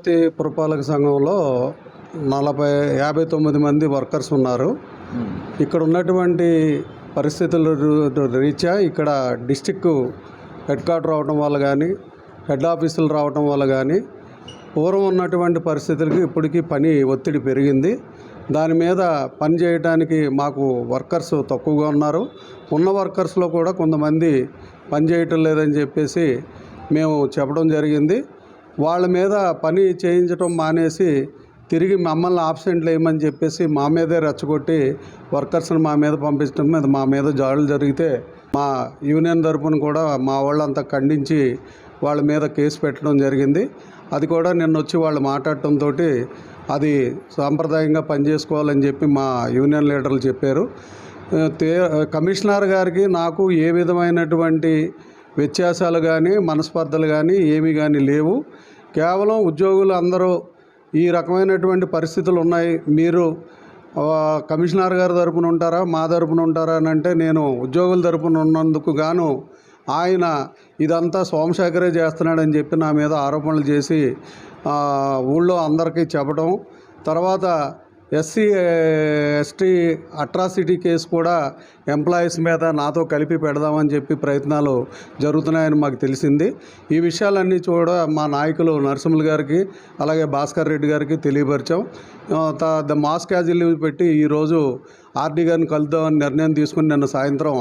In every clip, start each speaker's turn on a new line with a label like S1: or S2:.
S1: పుట్టపర్తి పురపాలక సంఘంలో 59 మంది వర్కర్స్ ఉన్నారు. ఇక్కడ ఉన్నటువంటి పరిస్థితుల రీత్యా ఇక్కడ డిస్టిక్ హెడ్ క్వార్టర్ రావడం వల్ల కానీ, హెడ్ ఆఫీసులు రావడం వల్ల కానీ, పూర్వం ఉన్నటువంటి పరిస్థితులకి ఇప్పటికీ పని ఒత్తిడి పెరిగింది. దాని మీద పని చేయడానికి మాకు వర్కర్స్ తక్కువగా ఉన్నారు. ఉన్న వర్కర్స్లో కూడా కొంతమంది పని చేయటం లేదని చెప్పేసి మేము చెప్పడం జరిగింది. వాళ్ళ మీద పని చేయించడం మానేసి తిరిగి మమ్మల్ని ఆబ్సెంట్లు వేయమని చెప్పేసి మా మీదే రెచ్చగొట్టి వర్కర్స్ని మా మీద పంపించడం మీద మా మీద దాడులు జరిగితే మా యూనియన్ తరపున కూడా మా వాళ్ళంతా ఖండించి వాళ్ళ మీద కేసు పెట్టడం జరిగింది. అది కూడా నిన్న వచ్చి వాళ్ళు మాట్లాడటంతో అది సాంప్రదాయంగా పనిచేసుకోవాలని చెప్పి మా యూనియన్ లీడర్లు చెప్పారు. కమిషనర్ గారికి నాకు ఏ విధమైనటువంటి వ్యత్యాసాలు కానీ మనస్పర్ధలు కానీ ఏమీ కానీ లేవు. కేవలం ఉద్యోగులు అందరూ ఈ రకమైనటువంటి పరిస్థితులు ఉన్నాయి, మీరు కమిషనర్ గారి తరపున ఉంటారా మా తరపున ఉంటారా అని అంటే, నేను ఉద్యోగుల తరపున ఉన్నందుకు గాను ఆయన ఇదంతా సోమశేఖరే చేస్తున్నాడని చెప్పి నా మీద ఆరోపణలు చేసి ఊళ్ళో అందరికీ చెప్పడం, తర్వాత ఎస్సీ ఎస్టీ అట్రాసిటీ కేసు కూడా ఎంప్లాయీస్ మీద నాతో కలిపి పెడదామని చెప్పి ప్రయత్నాలు జరుగుతున్నాయని మాకు తెలిసింది. ఈ విషయాలన్నీ కూడా మా నాయకులు నరసింహులు గారికి అలాగే భాస్కర్ రెడ్డి గారికి తెలియపరిచాం. మాస్ క్యాజువల్ లీవ్ పెట్టి ఈరోజు ఆర్డీ గారిని కలుద్దామని నిర్ణయం తీసుకుని నిన్న సాయంత్రం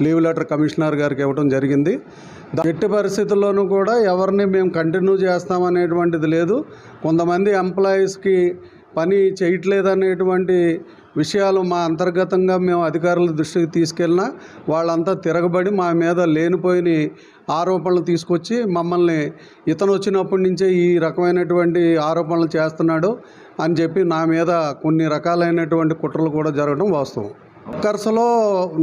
S1: లీవ్ లెటర్ కమిషనర్ గారికి ఇవ్వడం జరిగింది. ఎట్టి పరిస్థితుల్లోనూ కూడా ఎవరిని మేము కంటిన్యూ చేస్తామనేటువంటిది లేదు. కొంతమంది ఎంప్లాయీస్కి పని చేయట్లేదనేటువంటి విషయాలు మా అంతర్గతంగా మేము అధికారుల దృష్టికి తీసుకెళ్ళినా వాళ్ళంతా తిరగబడి మా మీద లేనిపోయిన ఆరోపణలు తీసుకొచ్చి మమ్మల్ని ఇతను వచ్చినప్పటి నుంచే ఈ రకమైనటువంటి ఆరోపణలు చేస్తున్నాడు అని చెప్పి నా మీద కొన్ని రకాలైనటువంటి కుట్రలు కూడా జరగడం వాస్తవం. వర్కర్స్లో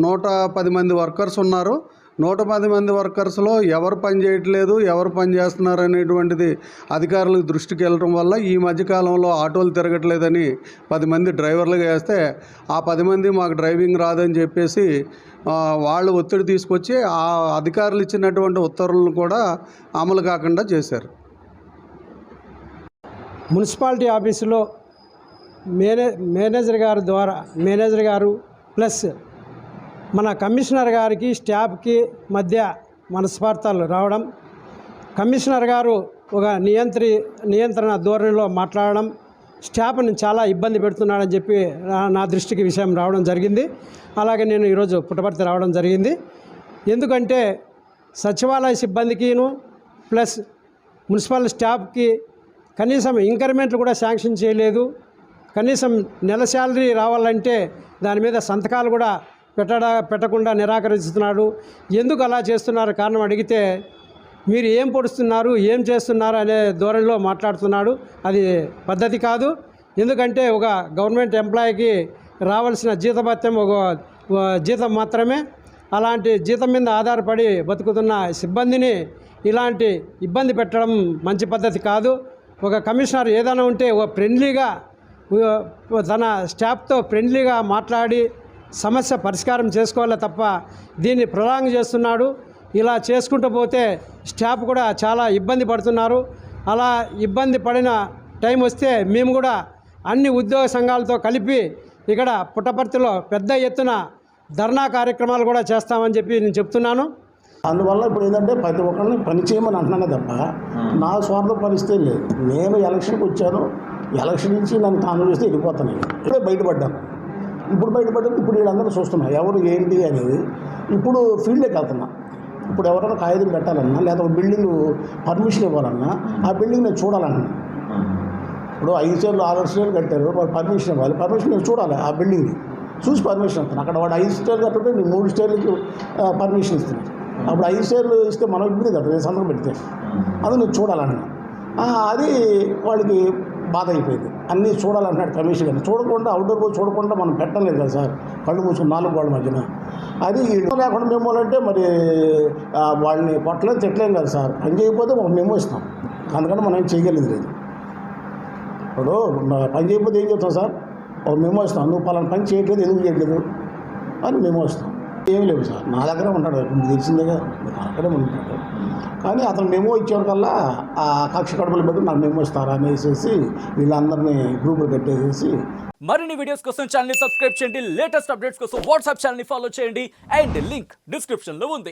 S1: 110 మంది వర్కర్స్ ఉన్నారు. 110 మంది వర్కర్స్లో ఎవరు పని చేయట్లేదు, ఎవరు పని చేస్తున్నారు అనేటువంటిది అధికారులకు దృష్టికి వెళ్ళడం వల్ల ఈ మధ్యకాలంలో ఆటోలు తిరగట్లేదని 10 మంది డ్రైవర్లుగా వేస్తే ఆ 10 మంది మాకు డ్రైవింగ్ రాదని చెప్పేసి వాళ్ళు ఒత్తిడి తీసుకొచ్చి ఆ అధికారులు ఇచ్చినటువంటి ఉత్తర్వులను కూడా అమలు కాకుండా చేశారు.
S2: మున్సిపాలిటీ ఆఫీసులో మేనేజర్ గారు ప్లస్ మన కమిషనర్ గారికి స్టాఫ్కి మధ్య మనస్పార్థాలు రావడం, కమిషనర్ గారు ఒక నియంత్రణ ధోరణిలో మాట్లాడడం, స్టాఫ్ని చాలా ఇబ్బంది పెడుతున్నాడని చెప్పి నా దృష్టికి విషయం రావడం జరిగింది. అలాగే నేను ఈరోజు పుట్టపర్తి రావడం జరిగింది. ఎందుకంటే సచివాలయ సిబ్బందికిను ప్లస్ మున్సిపల్ స్టాఫ్కి కనీసం ఇంక్రిమెంట్లు కూడా శాంక్షన్ చేయలేదు. కనీసం నెల శాలరీ రావాలంటే దాని మీద సంతకాలు కూడా పెట్టకుండా నిరాకరిస్తున్నాడు. ఎందుకు అలా చేస్తున్నారు కారణం అడిగితే మీరు ఏం పొడుస్తున్నారు, ఏం చేస్తున్నారు అనే ధోరణిలో మాట్లాడుతున్నాడు. అది పద్ధతి కాదు. ఎందుకంటే ఒక గవర్నమెంట్ ఎంప్లాయీకి రావాల్సిన జీతభత్యం ఒక జీతం మాత్రమే. అలాంటి జీతం మీద ఆధారపడి బతుకుతున్న సిబ్బందిని ఇలాంటి ఇబ్బంది పెట్టడం మంచి పద్ధతి కాదు. ఒక కమిషనర్ ఏదైనా ఉంటే ఒక ఫ్రెండ్లీగా తన స్టాఫ్తో ఫ్రెండ్లీగా మాట్లాడి సమస్య పరిష్కారం చేసుకోవాలి తప్ప దీన్ని ప్రొలాంగ్ చేస్తున్నాడు. ఇలా చేసుకుంటూ పోతే స్టాఫ్ కూడా చాలా ఇబ్బంది పడుతున్నారు. అలా ఇబ్బంది పడిన టైం వస్తే మేము కూడా అన్ని ఉద్యోగ సంఘాలతో కలిపి ఇక్కడ పుట్టపర్తిలో పెద్ద ఎత్తున ధర్నా కార్యక్రమాలు కూడా చేస్తామని చెప్పి నేను చెప్తున్నాను.
S3: అందువల్ల ఇప్పుడు ఏంటంటే ప్రతి ఒక్కరిని పని చేయమని అంటున్నానే తప్ప నా స్వార్థ పరిస్థితి లేదు. నేను ఎలక్షన్కి వచ్చాను, ఎలక్షన్ నుంచి నన్ను తాను చేస్తే వెళ్ళిపోతాను. ఇప్పుడే బయటపడ్డాను. ఇప్పుడు వీళ్ళందరూ చూస్తున్నా ఎవరు ఏంటి అనేది. ఇప్పుడు ఫీల్డ్లోకి వెళ్తున్నా. ఇప్పుడు ఎవరైనా కాగితం పెట్టాలన్నా లేదా ఒక బిల్డింగ్ పర్మిషన్ ఇవ్వాలన్నా ఆ బిల్డింగ్ నేను చూడాలన్నా. ఇప్పుడు 5 స్టేర్లు 6 స్టేర్లు కట్టారు, వాడు పర్మిషన్ ఇవ్వాలి. పర్మిషన్ నేను చూడాలి, ఆ బిల్డింగ్ని చూసి పర్మిషన్ ఇస్తాను. అక్కడ వాడు 5 స్టేర్లు కట్టుంటే నేను 3 స్టేర్లకి పర్మిషన్ ఇస్తున్నాను. అప్పుడు 5 స్టేర్లు ఇస్తే మనం ఇబ్బంది కదా, నేను సంతకం పెడితే అది నేను చూడాలన్నా. అది వాళ్ళకి బాధ అయిపోయింది. అన్నీ చూడాలంటున్నాడు కమిషన్ గారు. చూడకుండా అవుట్డోర్ పోయి చూడకుండా మనం పెట్టలేదు కదా సార్, కళ్ళు మూసుకుని 4 గోడల మధ్యన. అది లేకుండా మెమో అంటే మరి వాళ్ళని కొట్టలేదు తిట్టలేం కదా సార్. పని చేయకపోతే ఒక మెమో ఇస్తాం, అందుకని మనం ఏం చేయగలిగింది లేదు. ఇప్పుడు పని చేయకపోతే ఏం చెప్తాం సార్, ఒక మెమో ఇస్తాం, నువ్వు పలానా పని చేయట్లేదు ఎందుకు చేయట్లేదు అని మెమో ఇస్తాం. ఏం లేవు సార్, నా దగ్గర ఉంటాడు, మీకు తెలిసిందేగా, అక్కడే ఉంటాడు. కానీ అతను మెమో ఇచ్చేవరకల్లా ఆ కక్ష కడుపులు పెట్టి నాకు మెమో ఇస్తారా అనేసి వీళ్ళందరినీ గ్రూపులు కట్టేసేసి.
S4: మరిన్ని వీడియోస్ కోసం ఛానల్ ని సబ్స్క్రైబ్ చేయండి, లేటెస్ట్ అప్డేట్స్ కోసం వాట్సాప్ ఛానల్ ని ఫాలో చేయండి అండ్ లింక్ డిస్క్రిప్షన్ లో ఉంది.